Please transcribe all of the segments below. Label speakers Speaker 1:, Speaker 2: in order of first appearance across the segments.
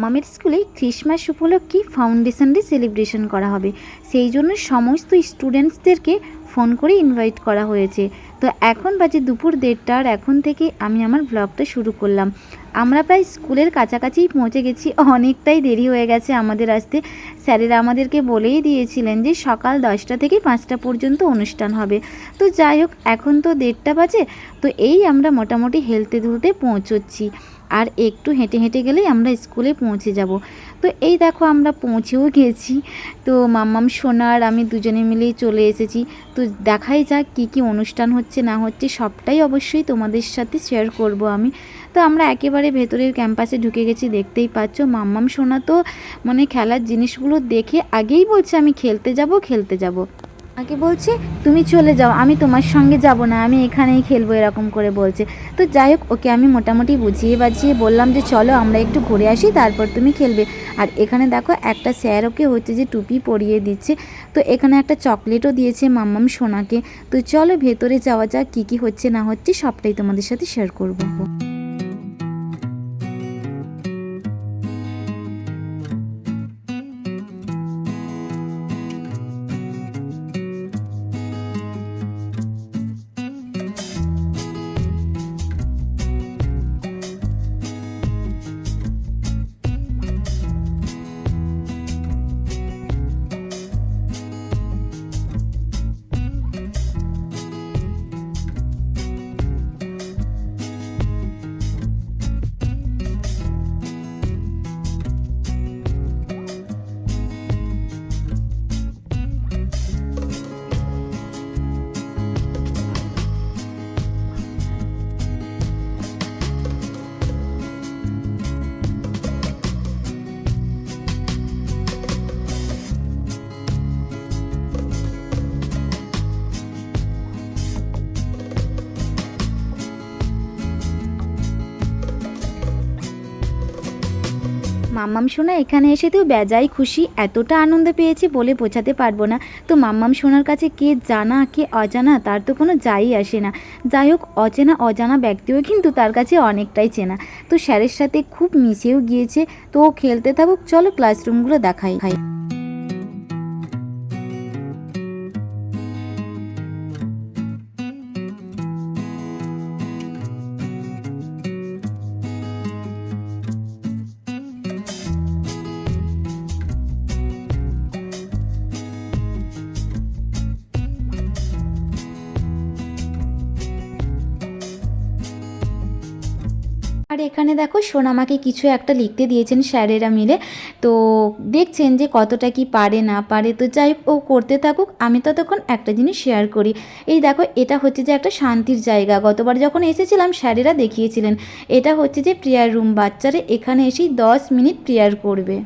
Speaker 1: মাম্মামের স্কুলে ক্রিসমাস উপলক্ষে foundation day celebration করা হবে, সেই জন্য সমস্ত স্টুডেন্টসদেরকে ফোন করে ইনভাইট করা হয়েছে। তো এখন বাজে দুপুর 1:30, আর এখন থেকে আমি আমার ব্লগটা শুরু করলাম। আমরা প্রায় স্কুলের কাছাকাছিই পৌঁছে গেছি, অনেকটাই দেরি হয়ে গেছে আমাদের আসতে। স্যারেরা আমাদেরকে বলেই দিয়েছিলেন যে সকাল 10টা থেকে 5টা পর্যন্ত অনুষ্ঠান হবে। তো যাই হোক, এখন তো 1:30 বাজে, তো এই আমরা মোটামুটি হেলতে দুলতে পৌঁছচ্ছি, আর একটু হেঁটে হেঁটে গেলেই আমরা স্কুলে পৌঁছে যাব। তো এই দেখো আমরা পৌঁছেও গেছি। তো মাম্মাম সোনা আর আমি দুজনে মিলেই চলে এসেছি। তো দেখাই যাক কী কী অনুষ্ঠান হচ্ছে না হচ্ছে, সবটাই অবশ্যই তোমাদের সাথে শেয়ার করব আমি। তো আমরা একেবারে ভেতরের ক্যাম্পাসে ঢুকে গেছি, দেখতেই পাচ্ছ। মাম্মাম সোনা তো মানে খেলার জিনিসগুলো দেখে আগেই বলছে আমি খেলতে যাব খেলতে যাব। আগে বলছে তুমি চলে যাও, আমি তোমার সঙ্গে যাব না, আমি এখানেই খেলবো, এরকম করে বলছে। তো যাই হোক, ওকে আমি মোটামুটি বুঝিয়ে বাজিয়ে বললাম যে চলো আমরা একটু ঘুরে আসি, তারপর তুমি খেলবে। আর এখানে দেখো একটা স্যার ওকে হচ্ছে যে টুপি পরিয়ে দিচ্ছে। তো এখানে একটা চকলেটও দিয়েছে মাম্মাম সোনাকে। তো চলো ভেতরে যাওয়া যাক, কী কী হচ্ছে না হচ্ছে সবটাই তোমাদের সাথে শেয়ার করবো। মাম্মাম সোনা এখানে এসে তো বেজায় খুশি, এতটা আনন্দ পেয়েছে বলে বোঝাতে পারবো না। তো মাম্মাম সোনার কাছে কে জানা কে অজানা তার তো কোনো যাই আসে না। যাই হোক, অজানা ব্যক্তিও কিন্তু তার কাছে অনেকটাই চেনা। তো স্যারের সাথে খুব মিশেও গিয়েছে। তো ও খেলতে থাকুক, চলো ক্লাসরুমগুলো দেখাই। আর এখানে দেখো সোনামাকে কিছু একটা লিখতে দিয়েছেন স্যারেরা মিলে। তো দেখছেন যে কতটা কি পারে না পারে। তো যাই হোক, ও করতে থাকুক, আমি ততক্ষণ একটা জিনিস শেয়ার করি। এই দেখো, এটা হচ্ছে যে একটা শান্তির জায়গা। গতবার যখন এসেছিলাম স্যারেরা দেখিয়েছিলেন, এটা হচ্ছে যে প্রেয়ার রুম। বাচ্চারা এখানে এসেই 10 মিনিট প্রেয়ার করবে।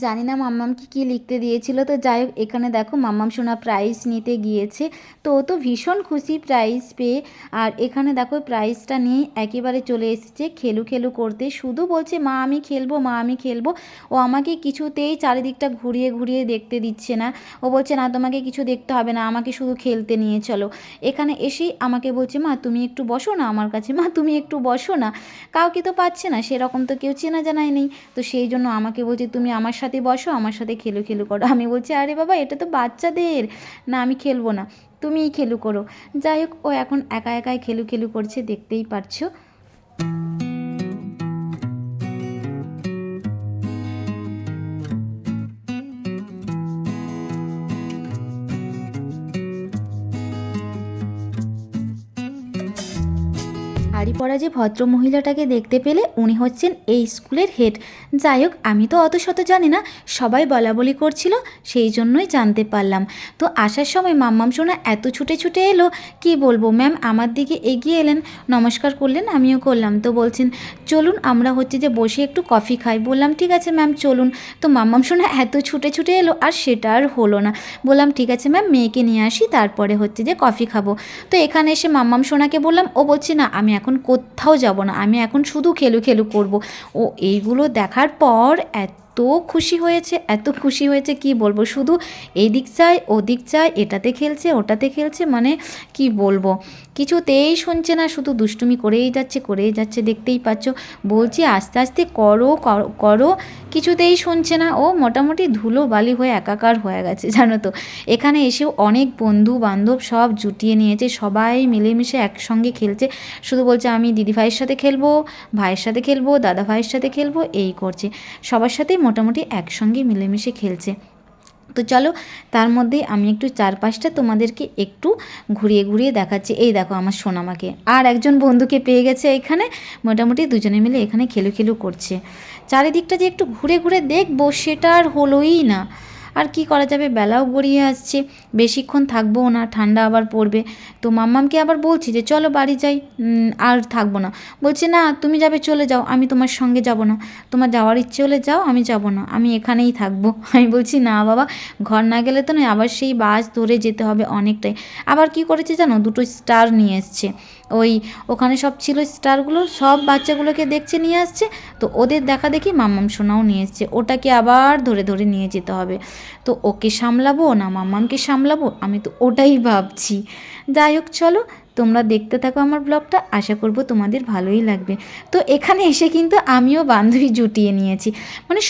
Speaker 1: জানি না মাম্মামকে কী লিখতে দিয়েছিল। তো যাই হোক, এখানে দেখো মাম্মাম সোনা প্রাইজ নিতে গিয়েছে। তো ও তো ভীষণ খুশি প্রাইজ পেয়ে। আর এখানে দেখো প্রাইজটা নিয়ে একেবারে চলে এসেছে খেলু খেলু করতে, শুধু বলছে মা আমি খেলবো, মা আমি খেলবো। ও আমাকে কিছুতেই চারিদিকটা ঘুরিয়ে ঘুরিয়ে দেখতে দিচ্ছে না। ও বলছে না, তোমাকে কিছু দেখতে হবে না, আমাকে শুধু খেলতে নিয়ে চলো। এখানে এসেই আমাকে বলছে মা তুমি একটু বসো না আমার কাছে, মা তুমি একটু বসো না। কাউকে তো পাচ্ছে না, সেরকম তো কেউ চেনা জানাই নেই। তো সেই জন্য আমাকে বলছে তুমি আমার সাথে বসো, আমার সাথে খেলু খেলু করো। আমি বলছি আরে বাবা, এটা তো বাচ্চাদের, না আমি খেলবো না, তুমিই খেলু করো। যাই হোক, ও এখন একা একাই খেলু খেলু করছে, দেখতেই পারছো। শাড়ি পরা যে ভদ্র মহিলাটাকে দেখতে পেলে, উনি হচ্ছেন এই স্কুলের হেড। যাই হোক, আমি তো অত শত জানি না, সবাই বলা বলি করছিল, সেই জন্যই জানতে পারলাম। তো আসার সময় মাম্মাম সোনা এত ছুটে ছুটে এলো, কি বলবো। ম্যাম আমার দিকে এগিয়ে এলেন, নমস্কার করলেন, আমিও করলাম। তো বলছেন চলুন আমরা হচ্ছে যে বসে একটু কফি খাই। বললাম ঠিক আছে ম্যাম চলুন। তো মাম্মাম সোনা এত ছুটে ছুটে এলো, আর সেটা আর হলো না। বললাম ঠিক আছে ম্যাম, মেয়েকে নিয়ে আসি, তারপরে হচ্ছে যে কফি খাবো। তো এখানে এসে মাম্মাম সোনাকে বললাম, ও বলছে না আমি এখন কোথাও যাব না, আমি এখন শুধু খেলু করব। ও এইগুলো দেখার পর এত খুশি হয়েছে, এত খুশি হয়েছে কি বলবো, শুধু এদিক চাই ওদিক চাই, এটাতে খেলছে ওটাতে খেলছে, মানে কি বলবো, কিছুতেই শুনছে না, শুধু দুষ্টুমি করেই যাচ্ছে, দেখতেই পাচ্ছ। বলছি আস্তে আস্তে করো করো, কিছুতেই শুনছে না। ও মোটামুটি ধুলো বালি হয়ে একাকার হয়ে গেছে জানো তো। এখানে এসেও অনেক বন্ধু বান্ধব সব জুটিয়ে নিয়েছে, সবাই মিলেমিশে একসঙ্গে খেলছে। শুধু বলছে আমি দিদিভাইয়ের সাথে খেলবো, ভাইয়ের সাথে খেলবো, দাদা ভাইয়ের সাথে খেলবো, এই করছে। সবার সাথেই মোটামুটি একসঙ্গে মিলেমিশে খেলছে। তো চলো, তার মধ্যেই আমি একটু চারপাশটা তোমাদেরকে একটু ঘুরিয়ে দেখাচ্ছি। এই দেখো আমার সোনামাকে আর একজন বন্ধুকে পেয়ে গেছে এখানে, মোটামুটি দুজনে মিলে এখানে খেলু করছে। চারিদিকটা যে একটু ঘুরে দেখবো সেটা আর হলোই না। আর কি করা যাবে, বেলাও গড়িয়ে আসছে, বেশিক্ষণ থাকবো না, ঠান্ডা আবার পড়বে। তো মাম্মামকে আবার বলছি যে চলো বাড়ি যাই, আর থাকবো না। বলছে না তুমি যাবে, চলে যাও, আমি তোমার সঙ্গে যাব না, তোমার যাওয়ার ইচ্ছে হলে যাও, আমি যাব না, আমি এখানেই থাকবো। আমি বলছি না বাবা, ঘর না গেলে তো নয়, আবার সেই বাস ধরে যেতে হবে অনেকটাই। আবার কি করেছে জানো, দুটো স্টার নিয়ে এসছে। ওখানে সব ছিল স্টারগুলো, সব বাচ্চাগুলোকে দেখছে নিয়ে আসছে। তো ওদের দেখা দেখি মাম্মাম সোনাও নিয়ে এসছে, ওটাকে আবার ধরে নিয়ে যেতে হবে। তো ওকে সামলাবো না মাম্মামকে সামলাবো, আমি তো ওটাই ভাবছি। যাই হোক চলো, তোমরা দেখতে থাকো আমার ব্লগটা, আশা করব তোমাদের ভালোই লাগবে। তো এখানে এসে কিন্তু আমিও বান্ধবী জুটিয়ে নিয়েছি, মানে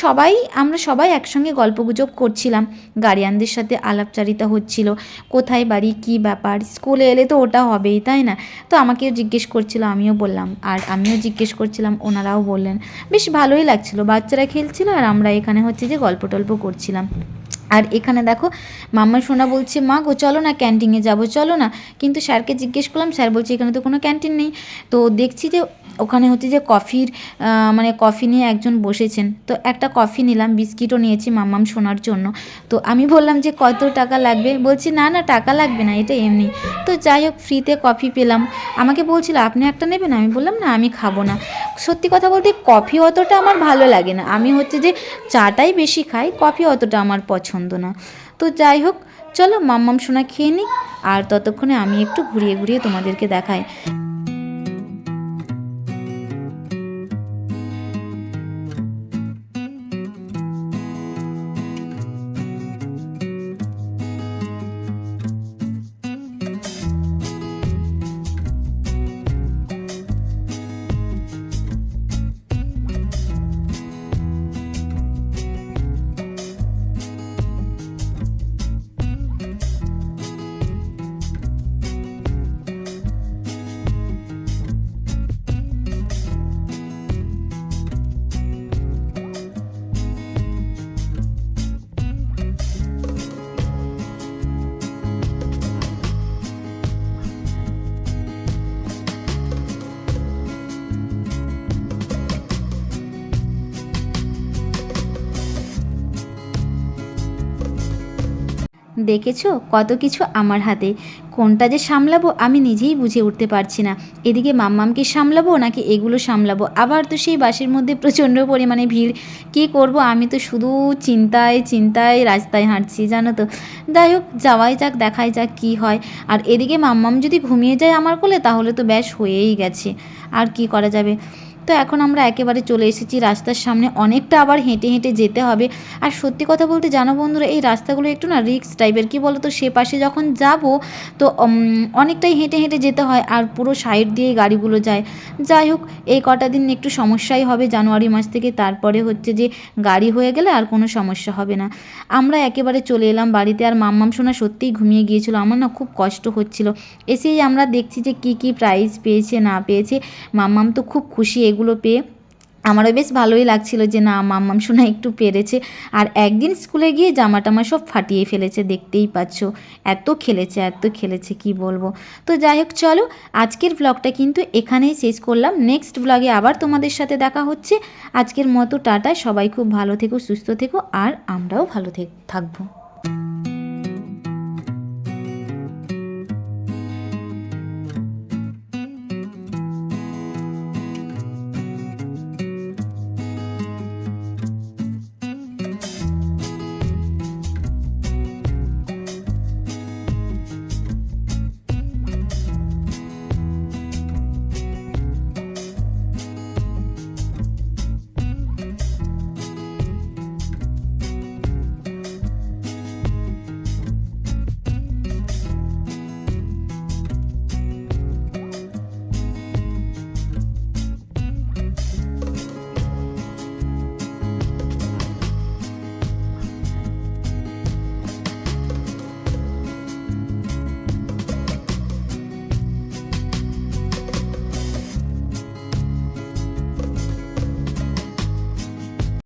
Speaker 1: আমরা সবাই একসঙ্গে গল্পগুজব করছিলাম, গার্ডিয়ানদের সাথে আলাপচারিতা হচ্ছিল, কোথায় বাড়ি, কি ব্যাপার, স্কুলে এলে তো ওটা হবেই তাই না। তো আমাকেও জিজ্ঞেস করছিল, আমিও বললাম, আর আমিও জিজ্ঞেস করছিলাম, ওনারাও বললেন। বেশ ভালোই লাগছিল, বাচ্চারা খেলছিল আর আমরা এখানে হচ্ছে যে গল্প টল্প করছিলাম। আর এখানে দেখো মাম্মা সোনা বলছে মা গো চলো না ক্যান্টিনে যাবো, চলো না। কিন্তু স্যারকে জিজ্ঞেস করলাম, স্যার বলছে এখানে তো কোনো ক্যান্টিন নেই। তো দেখছি যে ওখানে হচ্ছে যে মানে কফি নিয়ে একজন বসেছেন, তো একটা কফি নিলাম, বিস্কিটও নিয়েছি মাম্মাম সোনার জন্য। তো আমি বললাম যে কত টাকা লাগবে, বলছি না টাকা লাগবে না, এটা এমনি। তো যাই হোক, ফ্রিতে কফি পেলাম। আমাকে বলছিল আপনি একটা নেবেন, আমি বললাম না আমি খাবো না। সত্যি কথা বলতে কফি অতটা আমার ভালো লাগে না, আমি হচ্ছে যে চাটাই বেশি খাই, কফি অতটা আমার পছন্দ না। তো যাই হোক চলো, মাম্মাম সোনা খেয়ে নিই, আর ততক্ষণে আমি একটু ঘুরিয়ে তোমাদেরকে দেখাই। দেখেছো কত কিছু আমার হাতে, কোনটা যে সামলাবো আমি নিজেই বুঝে উঠতে পারছি না। এদিকে মাম্মামকে সামলাবো নাকি এগুলো সামলাবো, আবার তো সেই বাসের মধ্যে প্রচণ্ড পরিমাণে ভিড়, কি করব আমি তো শুধু চিন্তায় রাস্তায় হাঁটছি জানো তো। যাই হোক যাওয়াই যাক, দেখাই যাক কি হয়। আর এদিকে মাম্মাম যদি ঘুমিয়ে যায় আমার কোলে তাহলে তো ব্যাস হয়েই গেছে, আর কি করা যাবে। তো এখন আমরা একেবারে চলে এসেছি রাস্তার সামনে, অনেকটা আবার হেঁটে যেতে হবে। আর সত্যি কথা বলতে জানো বন্ধুরা, এই রাস্তাগুলো একটু না রিস্ক টাইপের, কি বলো তো, সে পাশে যখন যাব তো অনেকটাই হেঁটে যেতে হয়, আর পুরো সাইড দিয়ে গাড়িগুলো যায়। যাই হোক এই কটা দিন একটু সমস্যাই হবে জানুয়ারি মাস থেকে, তারপরে হচ্ছে যে গাড়ি হয়ে গেলে আর কোনো সমস্যা হবে না। আমরা একেবারে চলে এলাম বাড়িতে, আর মাম্মাম সোনা সত্যিই ঘুমিয়ে গিয়েছিল, আমার না খুব কষ্ট হচ্ছিল। এসেই আমরা দেখছি যে কি প্রাইজ পেয়েছে না পেয়েছে, মাম্মাম তো খুব খুশি এগুলো পেয়ে। আমারও বেশ ভালোই লাগছিল যে না মাম্মাম সোনা একটু পেরেছে। আর একদিন স্কুলে গিয়ে জামা টামা সব ফাটিয়ে ফেলেছে, দেখতেই পাচ্ছ, এত খেলেছে কি বলবো। তো যাই হোক চলো, আজকের ব্লগটা কিন্তু এখানেই শেষ করলাম, নেক্সট ব্লগে আবার তোমাদের সাথে দেখা হচ্ছে। আজকের মতো টাটা, সবাই খুব ভালো থেকো, সুস্থ থেকো, আর আমরাও ভালো থাকবো।